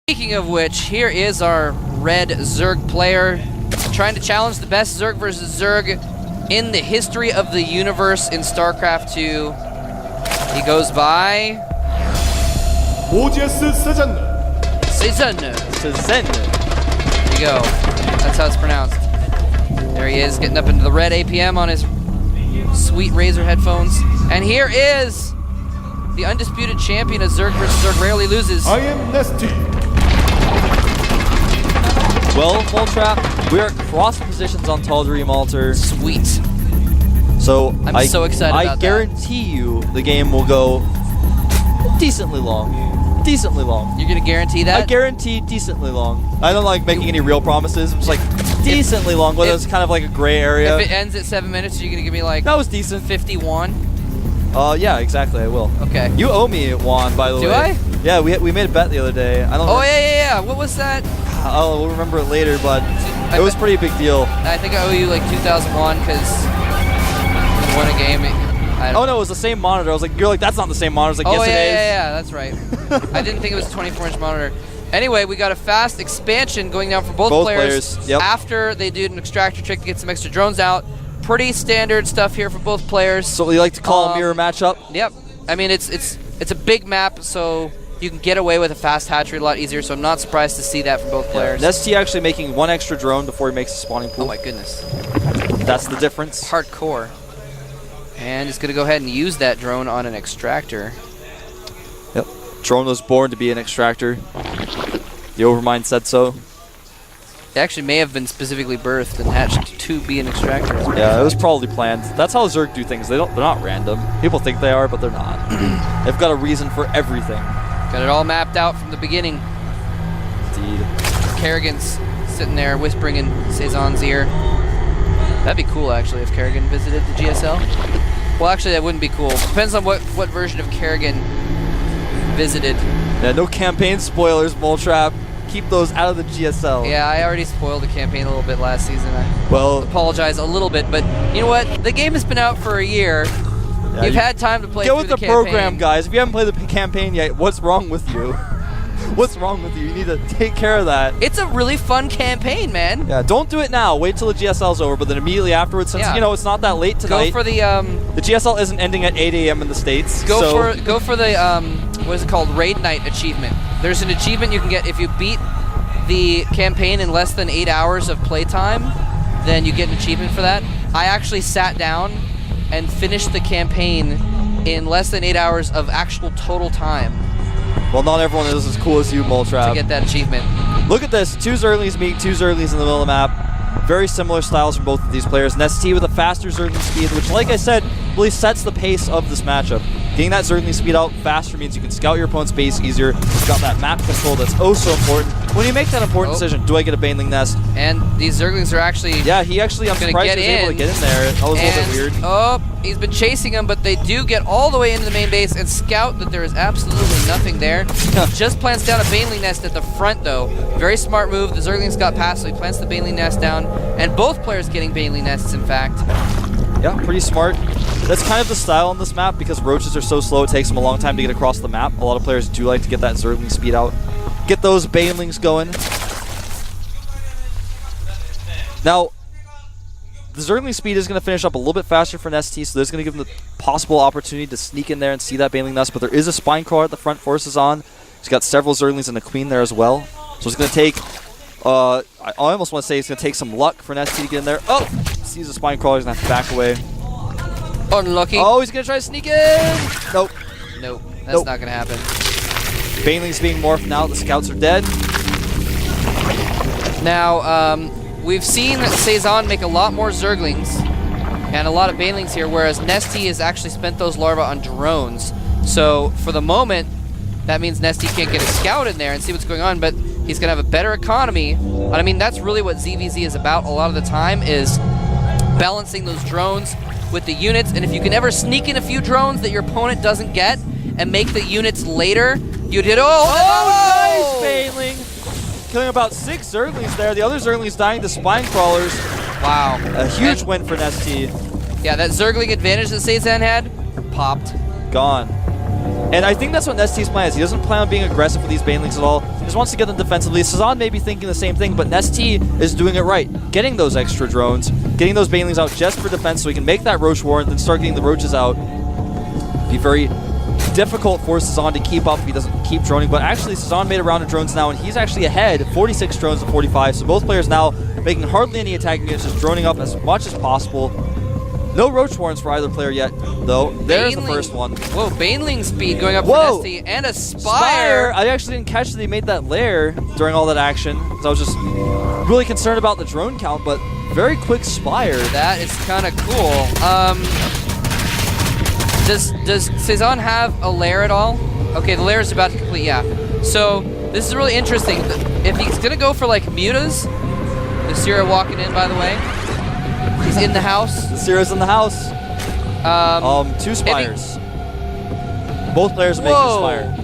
Speaking of which, here is our red Zerg player trying to challenge the best Zerg versus Zerg in the history of the universe in Starcraft 2. He goes by... Cezanne. Cezanne. There you go. That's how it's pronounced. There he is, getting up into the red APM on his sweet Razer headphones. And here is the undisputed champion of Zerg vs. Zerg rarely loses. I am NesTea. Well, Full Trap, we're at cross positions on Tall Dream Altar. Sweet. So I'm so excited about I guarantee you the game will go decently long. Decently long. You're gonna guarantee that? I guarantee decently long. I don't like making any real promises. I'm just like decently long, but it's kind of like a gray area. If it ends at 7 minutes, you're gonna give me like that was decent. 51. Yeah, exactly. I will. Okay. You owe me one, by the way. Do I? Yeah, we made a bet the other day. I don't. Oh yeah. What was that? We'll remember it later, but it was a pretty big deal. I think I owe you like 2001 because you won a game. Oh no, it was the same monitor. I was like, you're like, that's not the same monitor. I was like, yes, it is. Yeah, that's right. I didn't think it was a 24-inch monitor. Anyway, we got a fast expansion going down for both players. Yep. After they do an extractor trick to get some extra drones out. Pretty standard stuff here for both players. So we like to call a mirror matchup. Yep. I mean, it's a big map, so you can get away with a fast hatchery a lot easier, so I'm not surprised to see that from both players. NesTea actually making one extra drone before he makes a spawning pool. Oh my goodness. That's the difference. Hardcore. And he's going to go ahead and use that drone on an extractor. Yep. Drone was born to be an extractor. The Overmind said so. It actually may have been specifically birthed and hatched to be an extractor. Yeah, it was probably planned. That's how Zerg do things. They're not random. People think they are, but they're not. They've got a reason for everything. Got it all mapped out from the beginning. Indeed. Kerrigan's sitting there whispering in Cezanne's ear. That'd be cool, actually, if Kerrigan visited the GSL. Well, actually, that wouldn't be cool. Depends on what version of Kerrigan visited. Yeah, no campaign spoilers, Moltrap. Keep those out of the GSL. Yeah, I already spoiled the campaign a little bit last season. I apologize a little bit, but you know what? The game has been out for a year. Yeah, You've had time to play through the campaign. Get with the program, guys. If you haven't played the campaign yet, what's wrong with you? What's wrong with you? You need to take care of that. It's a really fun campaign, man. Yeah, don't do it now. Wait till the GSL's over, but then immediately afterwards, since you know it's not that late tonight. Go for the GSL isn't ending at 8 a.m. in the States. Go for the what is it called? Raid Night achievement. There's an achievement you can get if you beat the campaign in less than 8 hours of playtime, then you get an achievement for that. I actually sat down and finished the campaign in less than 8 hours of actual total time. Well, not everyone is as cool as you, Moltrap. To get that achievement. Look at this. Two Zerglings meet, two Zerglings in the middle of the map. Very similar styles from both of these players. NesTea with a faster Zergling speed, which, like I said, really sets the pace of this matchup. Getting that Zergling speed out faster means you can scout your opponent's base easier. You've got that map control that's oh so important. When you make that important decision, do I get a Baneling Nest? And these Zerglings are actually... Yeah, he actually, I'm surprised he was able to get in there. That was a little bit weird. Oh, he's been chasing him, but they do get all the way into the main base and scout that there is absolutely nothing there. Just plants down a Baneling Nest at the front, though. Very smart move. The Zerglings got past, so he plants the Baneling Nest down. And both players getting Baneling Nests, in fact. Yeah, pretty smart. That's kind of the style on this map because roaches are so slow, it takes them a long time to get across the map. A lot of players do like to get that Zergling speed out. Get those Banelings going. Now, the Zergling speed is going to finish up a little bit faster for NesTea, so there's going to give him the possible opportunity to sneak in there and see that Baneling Nest, but there is a Spine Crawler at the front for Cezanne. He's got several Zerglings and a Queen there as well. So it's going to take, I almost want to say it's going to take some luck for NesTea to get in there. Oh! Sees a Spine Crawler, he's going to have to back away. Unlucky. Oh, he's going to try to sneak in! Nope. Nope, that's not going to happen. Baneling's being morphed now, the scouts are dead. Now, we've seen Cezanne make a lot more Zerglings and a lot of Banelings here, whereas NesTea has actually spent those larvae on drones. So, for the moment, that means NesTea can't get a scout in there and see what's going on, but he's going to have a better economy. And I mean, that's really what ZVZ is about a lot of the time, is balancing those drones with the units. And if you can ever sneak in a few drones that your opponent doesn't get and make the units later, you did. Oh, nice Baneling! Killing about 6 Zerglings there. The other Zerglings dying to Spine Crawlers. Wow. A huge win for NesTea. Yeah, that Zergling advantage that Cezanne had, popped. Gone. And I think that's what NesTea's plan is. He doesn't plan on being aggressive with these banelings at all. He just wants to get them defensively. Cezanne may be thinking the same thing, but NesTea is doing it right. Getting those extra drones, getting those banelings out just for defense so he can make that roach war and then start getting the roaches out. Be very difficult for Cezanne to keep up if he doesn't keep droning. But actually, Cezanne made a round of drones now, and he's actually ahead, 46 drones to 45. So both players now making hardly any attacking units, just droning up as much as possible. No roach warrants for either player yet, though. There's the first one. Whoa, baneling speed going up for NesTea, and a Spire. I actually didn't catch that he made that lair during all that action, because I was just really concerned about the drone count, but very quick Spire. That is kind of cool. Does Cezanne have a lair at all? Okay, the lair is about to complete, yeah. So, this is really interesting. If he's going to go for, like, mutas, the Sierra walking in, by the way. He's in the house. The Sierra's in the house. 2 Spires. Both players are making a Spire.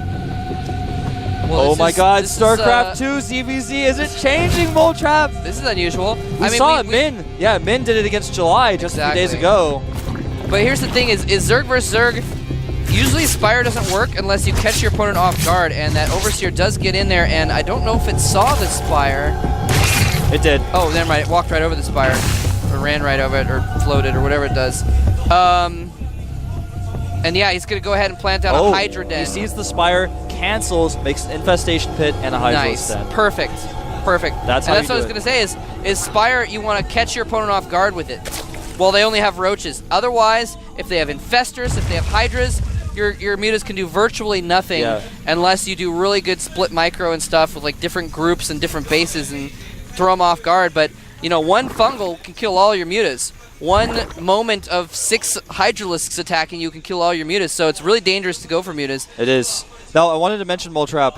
Well, oh my god, Starcraft 2 ZVZ, is it changing, Moltrap? This is unusual. We saw it, Min. Yeah, Min did it against July just a few days ago. But here's the thing, is Zerg versus Zerg, usually Spire doesn't work unless you catch your opponent off guard, and that Overseer does get in there, and I don't know if it saw the Spire. It did. Oh, never mind, it walked right over the Spire. Or ran right over it, or floated, or whatever it does. And yeah, he's going to go ahead and plant out a Hydra Den. He sees the Spire, cancels, makes an Infestation Pit, and a Hydra Den. Perfect. Perfect. That's what I was going to say is Spire, you want to catch your opponent off guard with it. Well, they only have roaches. Otherwise, if they have Infestors, if they have Hydras, your mutas can do virtually nothing unless you do really good split micro and stuff with like different groups and different bases and throw them off guard. But you know, one fungal can kill all your mutas. One moment of 6 Hydralisks attacking you can kill all your mutas, so it's really dangerous to go for mutas. It is. Now, I wanted to mention Moltrap.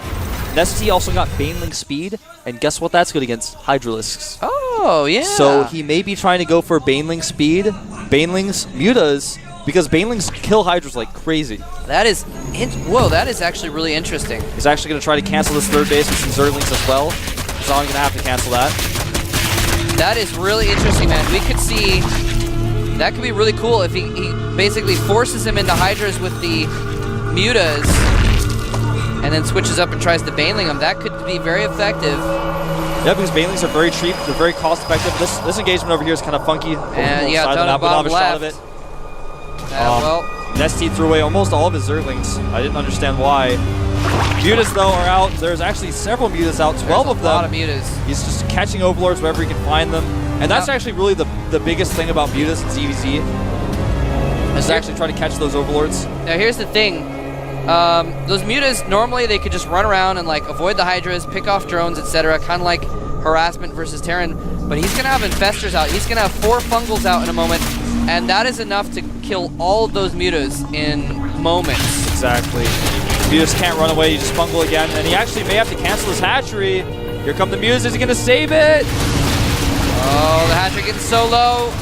NesTea also got Baneling speed, and guess what that's good against? Hydralisks. Oh, yeah. So he may be trying to go for Baneling speed, Banelings mutas, because Banelings kill Hydras like crazy. That is, whoa, that is actually really interesting. He's actually going to try to cancel this third base with some Zerglings as well. He's only going to have to cancel that. That is really interesting, man. We could see, that could be really cool if he basically forces him into Hydras with the mutas and then switches up and tries to Baneling him. That could be very effective. Yeah, because Banelings are very cheap, they're very cost effective. This engagement over here is kind of funky. And yeah, ton of bomb left. Well, NesTea threw away almost all of his Zerglings. I didn't understand why. Mutas, though, are out. There's actually several mutas out, 12 of them. A lot of mutas. He's just catching overlords wherever he can find them. And that's actually really the biggest thing about mutas and ZVZ. Is actually trying to catch those overlords. Now, here's the thing. Those mutas, normally they could just run around and like avoid the Hydras, pick off drones, etc. Kind of like harassment versus Terran. But he's going to have Infestors out. He's going to have 4 Fungals out in a moment. And that is enough to kill all of those mutas in moments. Exactly. You just can't run away, you just fungal again, and he actually may have to cancel his hatchery. Here come the mutas, is he gonna save it? Oh, the hatchery getting so low.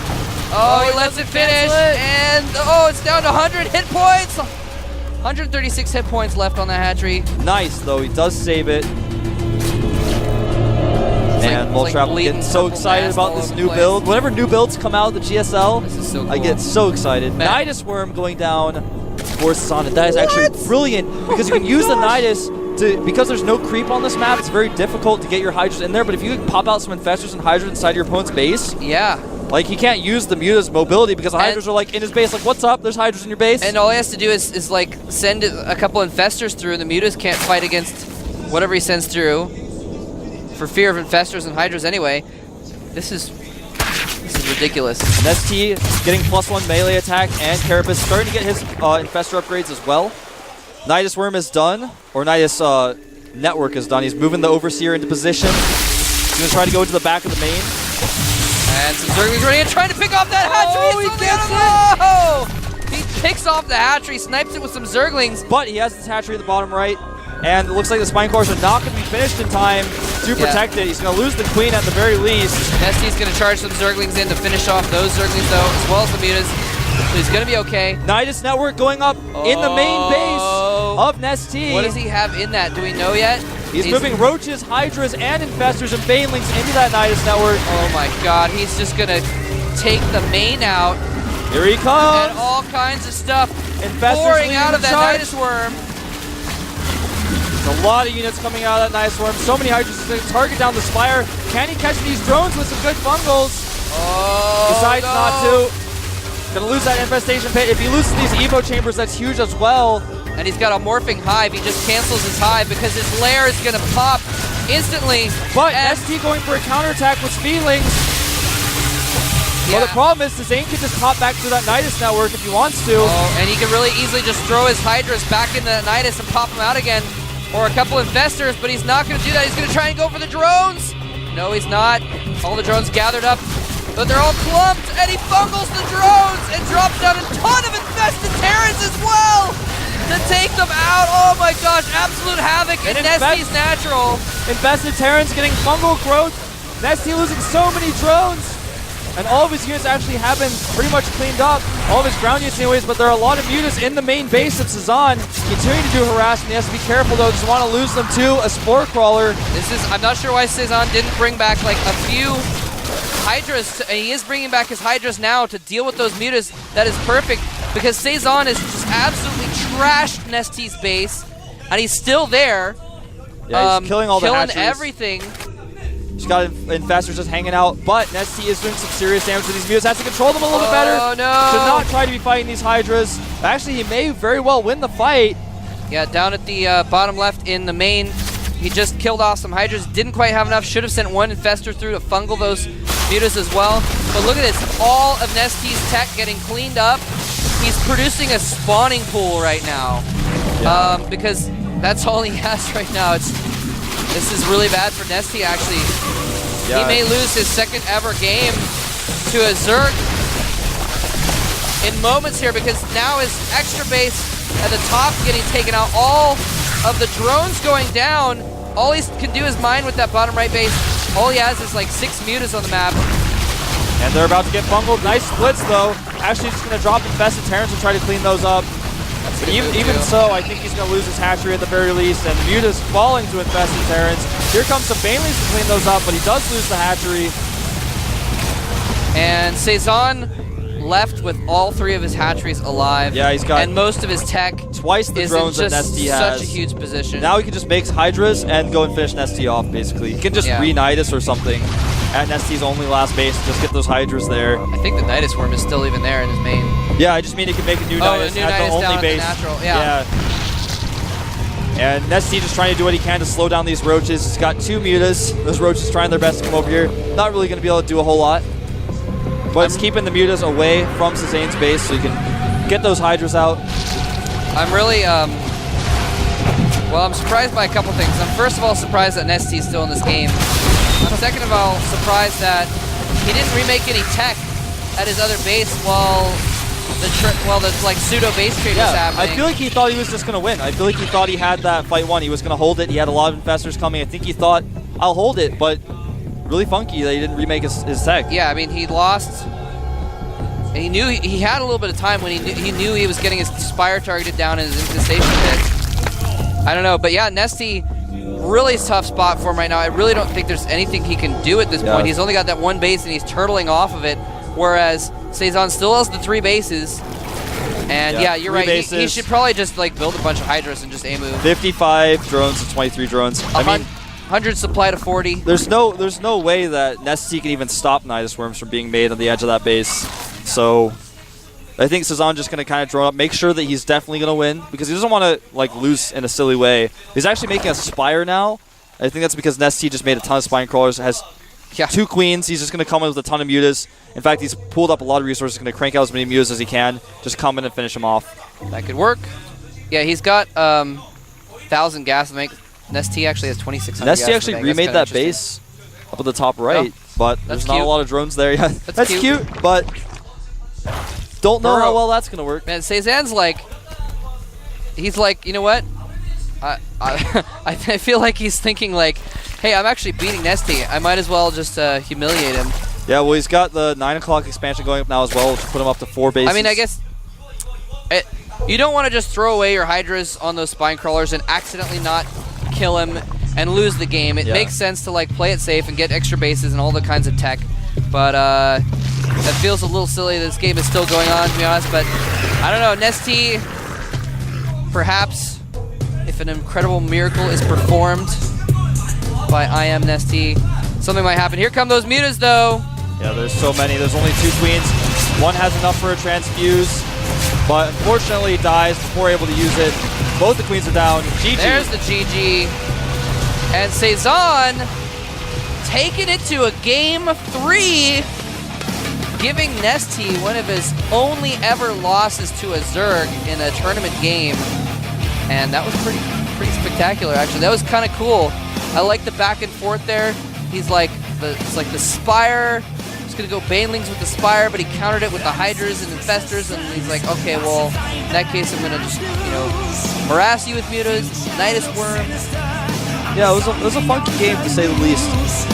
Oh, he lets it finish, and oh, it's down to 100 hit points. 136 hit points left on the hatchery. Nice, though, he does save it. And Moltrap getting so excited about this new build. Whenever new builds come out, the GSL, this is so cool. I get so excited. Nidus Worm going down for Cezanne. That is actually brilliant because you can use the Nidus to, because there's no creep on this map, it's very difficult to get your Hydras in there, but if you can pop out some Infestors and Hydras inside your opponent's base, like he can't use the Muta's mobility because the Hydras are like in his base, like what's up, there's Hydras in your base. And all he has to do is like send a couple Infestors through and the Mutas can't fight against whatever he sends through for fear of Infestors and Hydras anyway. This is ridiculous. NesTea getting +1 melee attack, and Carapace starting to get his Infestor upgrades as well. Nidus Worm is done, or Nidus Network is done. He's moving the Overseer into position. He's going to try to go to the back of the main. And some Zerglings running in, trying to pick off that hatchery. He gets it! He picks off the hatchery, snipes it with some Zerglings. But he has this hatchery at the bottom right. And it looks like the Spine Cores are not going to be finished in time to protect it. He's going to lose the Queen at the very least. NesTea's going to charge some Zerglings in to finish off those Zerglings, though, as well as the Mutas. So he's going to be okay. Nidus Network going up in the main base of NesTea. What does he have in that? Do we know yet? He's moving Roaches, Hydras, and Infestors and Banelings into that Nidus Network. Oh my god, he's just going to take the main out. Here he comes. And all kinds of stuff Infestors pouring out of that Nidus Worm. There's a lot of units coming out of that Night Swarm. So many Hydras to target down the Spire. Can he catch these drones with some good fungals? Oh, Decides no. not to. Gonna lose that Infestation Pit. If he loses these Evo Chambers, that's huge as well. And he's got a Morphing Hive. He just cancels his Hive because his lair is going to pop instantly. But and NesTea going for a counterattack with Speedlings. yeah. Well, the problem is Cezanne can just pop back through that Nidus network if he wants to. Oh, and he can really easily just throw his Hydras back into that Nidus and pop them out again. Or a couple Infestors, but he's not going to do that. He's going to try and go for the drones. No, he's not. All the drones gathered up, but they're all clumped, and he fungals the drones and drops down a ton of infested Terrans as well to take them out. Oh my gosh, absolute havoc in NesTea's natural. Infested Terrans getting fungal growth. NesTea losing so many drones. And all of his units actually have been pretty much cleaned up. All of his ground units anyways, but there are a lot of mutas in the main base of Cezanne. Continuing to do harassment. He has to be careful though, doesn't want to lose them to a Spore Crawler. I'm not sure why Cezanne didn't bring back like a few Hydras. He is bringing back his Hydras now to deal with those mutas. That is perfect because Cezanne has just absolutely trashed NesTea's base, and he's still there. Yeah, he's killing all the hatcheries. Everything. He's got Infestors just hanging out, but NesTea is doing some serious damage to these mutas. Has to control them a little bit better. Oh no! Should not try to be fighting these Hydras. Actually, he may very well win the fight. Yeah, down at the bottom left in the main, he just killed off some Hydras. Didn't quite have enough. Should have sent one Infestor through to fungal those mutas as well. But look at this. All of NesTea's tech getting cleaned up. He's producing a spawning pool right now. Yeah. Because that's all he has right now. This is really bad for NesTea, actually. Yeah. He may lose his second ever game to a Zerg in moments here because now his extra base at the top getting taken out. All of the drones going down. All he can do is mine with that bottom right base. All he has is like 6 mutas on the map. And they're about to get fungled. Nice splits though. Actually just going to drop Infested Terrans and try to clean those up. But even so, I think he's going to lose his hatchery at the very least, and Muta's falling to Infested Terrans. Here comes some Banelings to clean those up, but he does lose the hatchery. And Cezanne left with all 3 of his hatcheries alive. Yeah, he's got and most of his tech twice the drones that NesTea has. Such a huge position. Now he can just make Hydras and go and finish NesTea off, basically. He can just re-Nidus or something at NesTea's only last base, just get those Hydras there. I think the Nidus Worm is still even there in his main. Yeah, I just mean he can make a new Nidus at the only base. At the natural. Yeah. And NesTea just trying to do what he can to slow down these roaches. He's got 2 mutas. Those roaches trying their best to come over here. Not really going to be able to do a whole lot. But it's keeping the mutas away from Cezanne's base so you can get those Hydras out. I'm really, well, I'm surprised by a couple things. I'm first of all surprised that NesTea is still in this game. I'm second of all surprised that he didn't remake any tech at his other base while the like pseudo base trade was happening. I feel like he thought he was just going to win. I feel like he thought he had that fight won. He was going to hold it. He had a lot of Infestors coming. I think he thought, I'll hold it, but really funky that he didn't remake his tech. Yeah, I mean, he lost. And he knew he had a little bit of time when he knew he was getting his Spire targeted down in his infestation pit. I don't know, but yeah, NesTea, really tough spot for him right now. I really don't think there's anything he can do at this point. He's only got that 1 base and he's turtling off of it, whereas Cezanne still has the 3 bases. And yeah, you're right. He should probably just like build a bunch of Hydras and just A-move. 55 drones to 23 drones. I mean, 100 supply to 40. There's no way that NesTea can even stop Nidus Worms from being made on the edge of that base. So I think Cezanne just going to kind of drone up, make sure that he's definitely going to win because he doesn't want to like lose in a silly way. He's actually making a Spire now. I think that's because NesTea just made a ton of Spine Crawlers. Has 2 Queens. He's just going to come in with a ton of mutas. In fact, he's pulled up a lot of resources. He's going to crank out as many mutas as he can. Just come in and finish him off. That could work. Yeah, he's got 1,000 gas to make. NesTea actually has 2,600 gas. NesTea actually remade that base up at the top right, but there's not a lot of drones there yet. That's cute, but don't know how well that's going to work. Man, Cezanne's like, he's like, you know what? I feel like he's thinking like, hey, I'm actually beating NesTea. I might as well just humiliate him. Yeah, well, he's got the 9 o'clock expansion going up now as well, which will put him up to 4 bases. I mean, I guess you don't want to just throw away your Hydras on those Spine Crawlers and accidentally not kill him and lose the game. It makes sense to like play it safe and get extra bases and all the kinds of tech. But that feels a little silly. This game is still going on, to be honest. But I don't know, NesTea, perhaps if an incredible miracle is performed by I Am NesTea, something might happen. Here come those mutas, though. Yeah, there's so many. There's only 2 queens. One has enough for a transfuse, but unfortunately dies before able to use it. Both the queens are down. GG. There's the GG. And Cezanne taking it to a game 3, giving NesTea one of his only ever losses to a Zerg in a tournament game. And that was pretty spectacular, actually. That was kind of cool. I like the back and forth there. He's like, it's like the Spire. He's going to go Banelings with the Spire, but he countered it with the Hydras and Infestors, and he's like, okay, well, in that case, I'm going to just, you know, harass you with mutas, Nidus Worm. Yeah, it was a funky game, to say the least.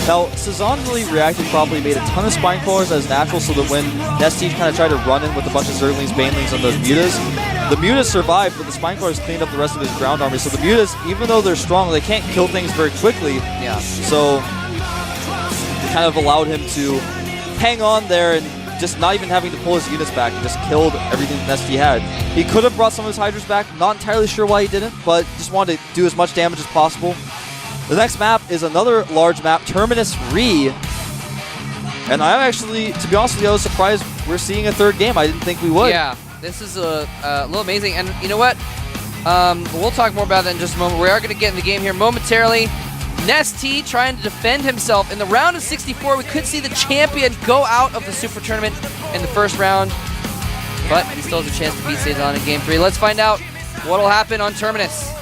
Now, Cezanne really reacted properly, made a ton of Spine Crawlers as natural, so that when NesTea kind of tried to run in with a bunch of Zerglings, Banelings, and those mutas, the mutas survived, but the Spine Crawlers cleaned up the rest of his ground army. So the mutas, even though they're strong, they can't kill things very quickly. Yeah. So it kind of allowed him to hang on there and just not even having to pull his units back, and just killed everything that NesTea had. He could have brought some of his Hydras back, not entirely sure why he didn't, but just wanted to do as much damage as possible. The next map is another large map, Terminus Re. And I'm actually, to be honest with you, I was surprised we're seeing a 3rd game. I didn't think we would. Yeah, this is a little amazing. And you know what? We'll talk more about that in just a moment. We are going to get in the game here momentarily. NesTea trying to defend himself. In the round of 64, we could see the champion go out of the Super Tournament in the first round. But he still has a chance to beat Cezanne in Game 3. Let's find out what will happen on Terminus.